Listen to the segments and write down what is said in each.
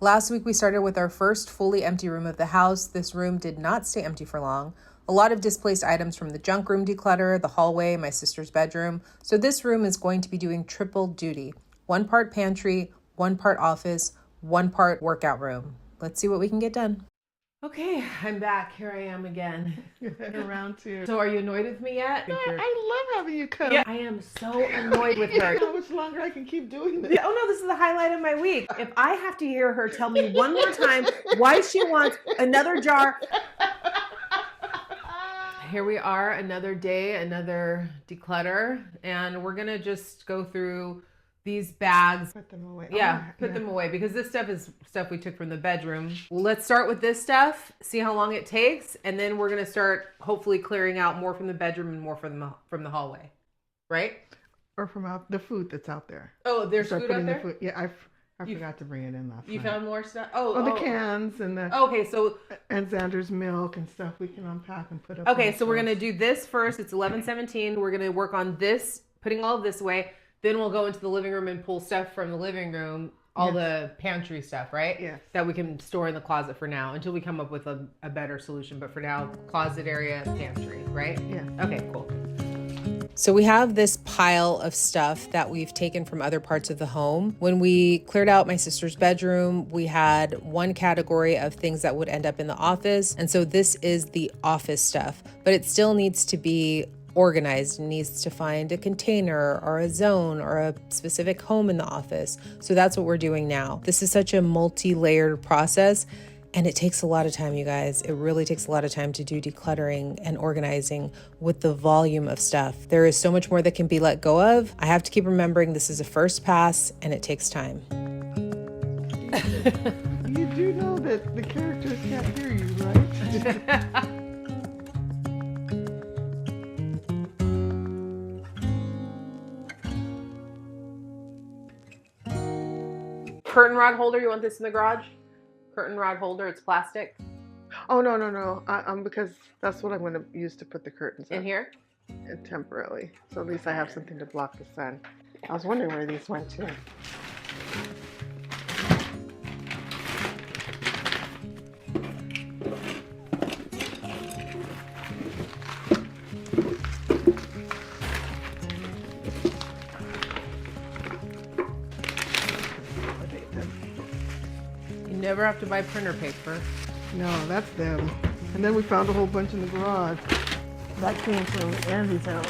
Last week we started with our first fully empty room of the house. This room did not stay empty for long. A lot of displaced items from the junk room declutter, the hallway, my sister's bedroom. So this room is going to be doing triple duty. 1 part pantry, 1 part office, 1 part workout room. Let's see what we can get done. Okay, I'm back. Here I am again. Around 2. So are you annoyed with me yet? No, I love having you come. Yeah, I am so annoyed with her. How much longer I can keep doing this? Oh no, this is the highlight of my week. If I have to hear her tell me one more time why she wants another jar. Here we are, another day, another declutter, and we're gonna just go through these bags. Put them away. Yeah, put them away because this stuff is stuff we took from the bedroom. Let's start with this stuff, see how long it takes, and then we're gonna start hopefully clearing out more from the bedroom and more from the hallway, right? Or from out the food that's out there. Oh, there's Start food out putting there? the food. Yeah, I forgot to bring it in last night. You found more stuff? The cans and the okay, so and Xander's milk and stuff we can unpack and put up. Okay, so we're gonna do this first. It's 11:17. We're gonna work on this, putting all of this away. Then we'll go into the living room and pull stuff from the living room, all the pantry stuff, right? Yes. That we can store in the closet for now until we come up with a better solution. But for now, closet area, pantry, right? Yeah. Okay, cool. So we have this pile of stuff that we've taken from other parts of the home. When we cleared out my sister's bedroom, we had one category of things that would end up in the office. And so this is the office stuff, but it still needs to be organized. It needs to find a container or a zone or a specific home in the office. So that's what we're doing now. This is such a multi-layered process. And it takes a lot of time, you guys. It really takes a lot of time to do decluttering and organizing with the volume of stuff. There is so much more that can be let go of. I have to keep remembering this is a first pass and it takes time. You do know that the characters can't hear you, right? Curtain rod holder, you want this in the garage? Curtain rod holder, it's plastic. Oh, no. Because that's what I'm going to use to put the curtains in up. Here? Temporarily. So at least I have something to block the sun. I was wondering where these went to. Never have to buy printer paper. No, that's them. And then we found a whole bunch in the garage. That came from Andy's house.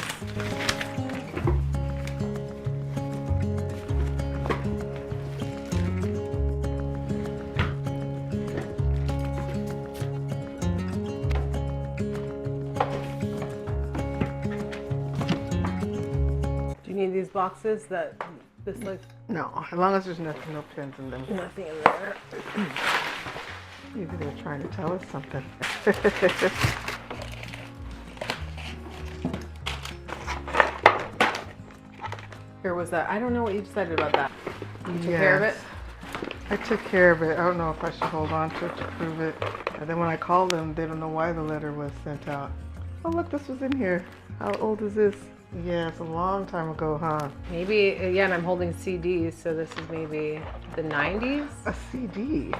Do you need these boxes that this like? No, as long as there's no pins in them. Nothing in there. Maybe they're trying to tell us something. Here was that. I don't know what you decided about that. You took care of it? I took care of it. I don't know if I should hold on to it to prove it. And then when I call them, they don't know why the letter was sent out. Oh, look, this was in here. How old is this? Yeah, it's a long time ago, huh? Maybe, yeah, and I'm holding CDs, so this is maybe the 90s? A CD?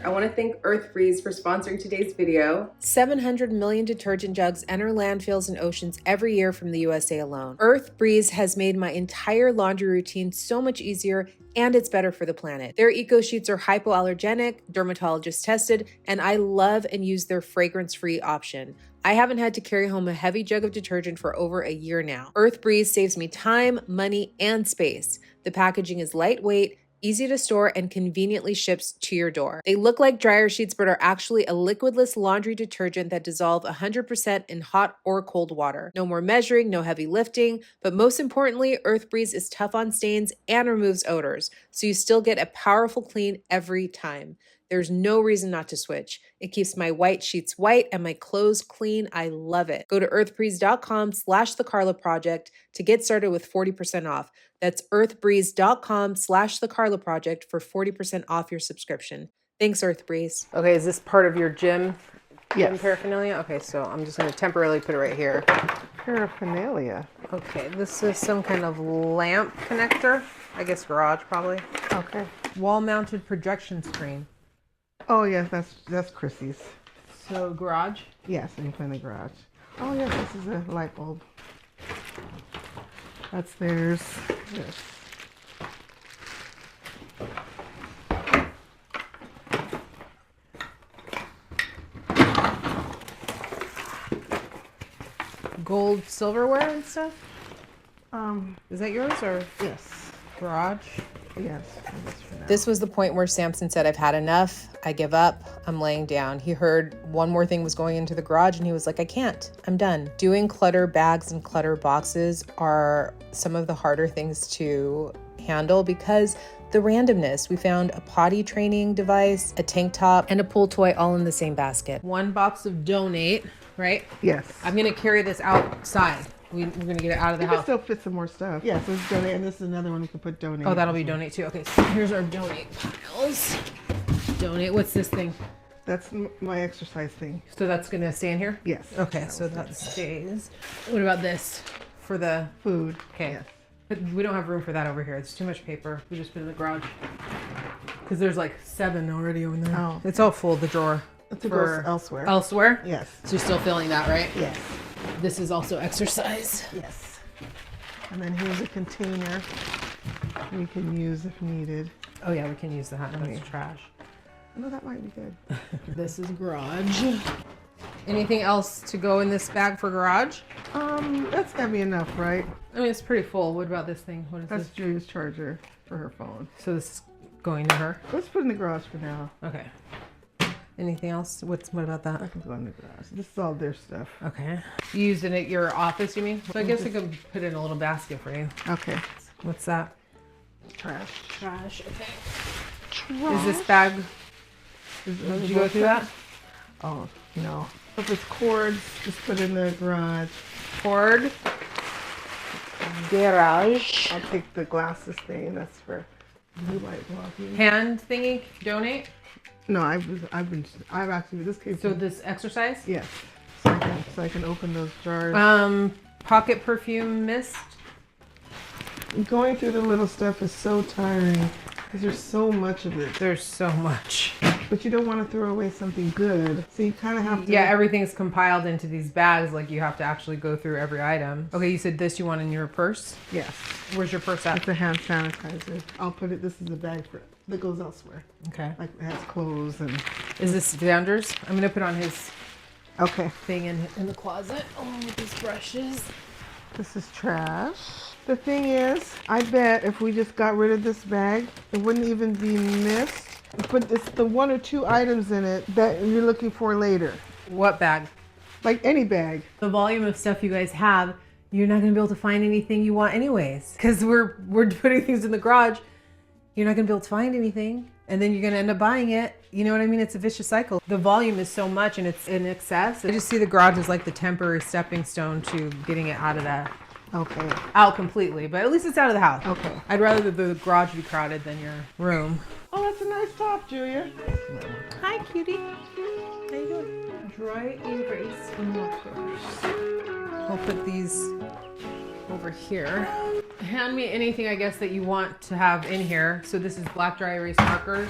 I want to thank Earthbreeze for sponsoring today's video. 700 million detergent jugs enter landfills and oceans every year from the USA alone. Earthbreeze has made my entire laundry routine so much easier, and it's better for the planet. Their eco sheets are hypoallergenic, dermatologist tested, and I love and use their fragrance-free option. I haven't had to carry home a heavy jug of detergent for over a year now. Earthbreeze saves me time, money, and space. The packaging is lightweight, easy to store, and conveniently ships to your door. They look like dryer sheets, but are actually a liquidless laundry detergent that dissolve 100% in hot or cold water. No more measuring, no heavy lifting, but most importantly, Earthbreeze is tough on stains and removes odors, so you still get a powerful clean every time. There's no reason not to switch. It keeps my white sheets white and my clothes clean. I love it. Go to earthbreeze.com/The Carla Project to get started with 40% off. That's earthbreeze.com/The Carla Project for 40% off your subscription. Thanks, Earthbreeze. Okay, is this part of your gym paraphernalia? Okay, so I'm just going to temporarily put it right here. Paraphernalia? Okay, this is some kind of lamp connector. I guess garage, probably. Okay. Wall-mounted projection screen. Oh yes, that's Chrissy's. So garage? Yes, you can put in the garage. Oh yes, this is a light bulb. That's theirs. Yes. Gold silverware and stuff? Is that yours or yes. garage? Yes. For now. This was the point where Samson said, I've had enough. I give up. I'm laying down. He heard one more thing was going into the garage and he was like, I can't. I'm done. Doing clutter bags and clutter boxes are some of the harder things to handle because the randomness. We found a potty training device, a tank top, and a pool toy all in the same basket. One box of donate, right? Yes. I'm going to carry this outside. We're going to get it out of the You house. can still fit some more stuff. Yes, this is donate, and this is another one we can put donate. Oh, that'll be donate too. Okay, so here's our donate piles. Donate. What's this thing? That's my exercise thing. So that's going to stay in here? Yes. Okay, so that stays. What about this for the food? Okay. Yes. But we don't have room for that over here. It's too much paper. We just put it in the garage. Because there's like 7 already over there. Oh. It's all full, the drawer. To go elsewhere. Elsewhere? Yes. So you're still filling that, right? Yes. This is also exercise. Yes. And then here's a container we can use if needed. Oh yeah, we can use that. That's trash. No, that might be good. This is garage. Anything else to go in this bag for garage? That's heavy enough, right? I mean, it's pretty full. What about this thing? What is That's this? Julia's charger for her phone. So this is going to her? Let's put it in the garage for now. Okay. Anything else? What about that? I can go in the garage. This is all their stuff. Okay. You used it at your office, you mean? So I guess I could put it in a little basket for you. Okay. What's that? Trash. Trash, okay. Trash. Is this bag, did you go through that? Oh, no. If it's cords, just put it in the garage. Cord. Garage. I'll take the glasses thing. That's for blue light blocking. Hand thingy, donate. No, I've actually, this case. So this exercise? Yes. So I can open those jars. Pocket perfume mist. Going through the little stuff is so tiring because there's so much of it. There's so much. But you don't want to throw away something good. So you kind of have to. Yeah, everything's compiled into these bags. Like you have to actually go through every item. Okay, you said this you want in your purse? Yes. Where's your purse at? It's a hand sanitizer. I'll put it, this is a bag for that goes elsewhere. Okay. Like it has clothes and. Is this Vander's? I'm gonna put on his Okay. thing in the closet. Oh, with these brushes. This is trash. The thing is, I bet if we just got rid of this bag, it wouldn't even be missed. But it's the 1 or 2 items in it that you're looking for later. What bag? Like any bag. The volume of stuff you guys have, you're not gonna be able to find anything you want anyways. Because we're putting things in the garage. You're not gonna be able to find anything. And then you're gonna end up buying it. You know what I mean? It's a vicious cycle. The volume is so much and it's in excess. I just see the garage as like the temporary stepping stone to getting it out of that. Okay. Out completely, but at least it's out of the house. Okay. I'd rather the garage be crowded than your room. Oh, that's a nice top, Julia. Hi, cutie. How you doing? Dry erase markers. I'll put these over here. Hand me anything, I guess, that you want to have in here. So this is black dry erase markers.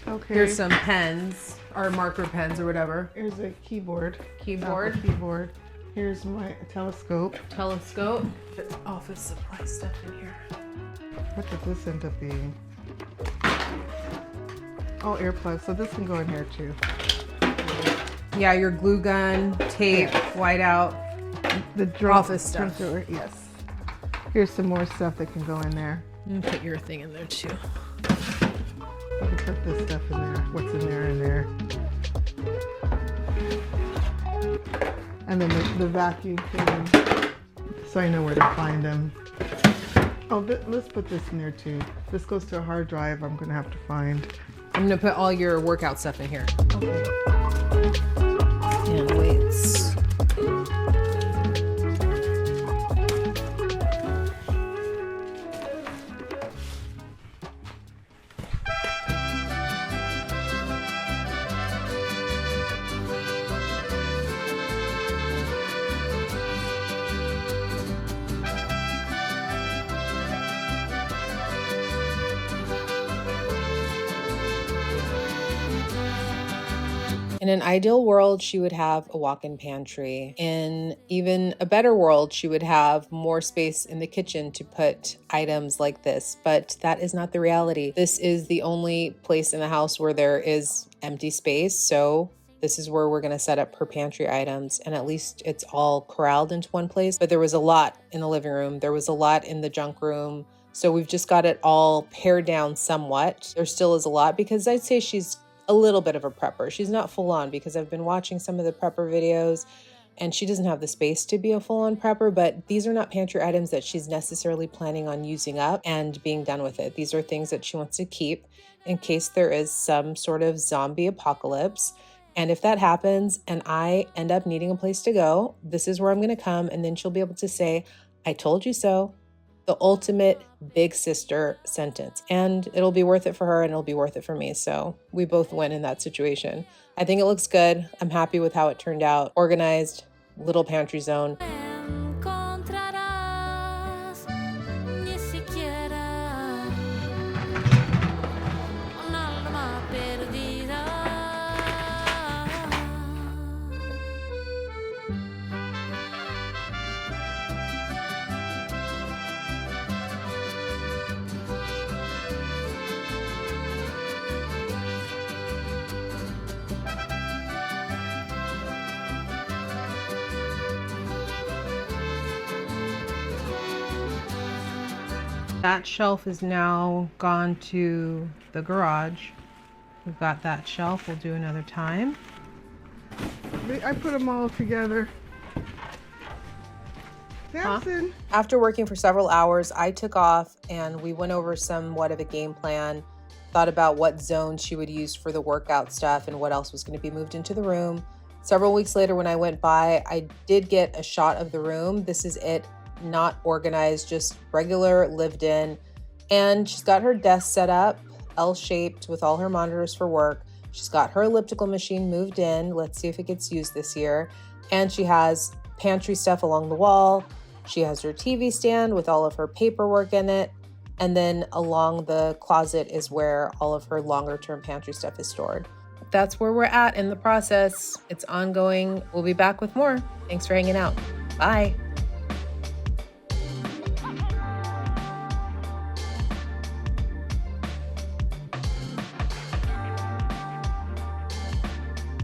Okay. Here's some pens, or marker pens, or whatever. Here's a keyboard. Keyboard. Apple keyboard. Here's my telescope. Telescope. Office supply stuff in here. What did this end up being? Oh, earplugs. So this can go in here too. Yeah, your glue gun, tape, whiteout, The office stuff. printer, yes. Here's some more stuff that can go in there. And put your thing in there too. You can put this stuff in there. What's in there? And then the vacuum cleaner, so I know where to find them. Oh, let's put this in there too. This goes to a hard drive I'm gonna have to find. I'm gonna put all your workout stuff in here. Okay. And weights. In an ideal world, she would have a walk-in pantry. In even a better world, she would have more space in the kitchen to put items like this, but that is not the reality. This is the only place in the house where there is empty space, so this is where we're going to set up her pantry items, and at least it's all corralled into one place. But there was a lot in the living room. There was a lot in the junk room. So we've just got it all pared down somewhat. There still is a lot because I'd say she's a little bit of a prepper. She's not full on because I've been watching some of the prepper videos and she doesn't have the space to be a full on prepper, but these are not pantry items that she's necessarily planning on using up and being done with it. These are things that she wants to keep in case there is some sort of zombie apocalypse. And if that happens and I end up needing a place to go, this is where I'm going to come. And then she'll be able to say, I told you so. The ultimate big sister sentence. And it'll be worth it for her and it'll be worth it for me. So we both win in that situation. I think it looks good. I'm happy with how it turned out. Organized, little pantry zone. That shelf is now gone to the garage. We've got that shelf. We'll do another time. I put them all together. Samson. After working for several hours, I took off and we went over somewhat of a game plan, thought about what zones she would use for the workout stuff and what else was going to be moved into the room. Several weeks later when I went by, I did get a shot of the room. This is it. Not organized, just regular lived in. And she's got her desk set up, L-shaped with all her monitors for work. She's got her elliptical machine moved in. Let's see if it gets used this year. And she has pantry stuff along the wall. She has her TV stand with all of her paperwork in it. And then along the closet is where all of her longer term pantry stuff is stored. That's where we're at in the process. It's ongoing. We'll be back with more. Thanks for hanging out. Bye.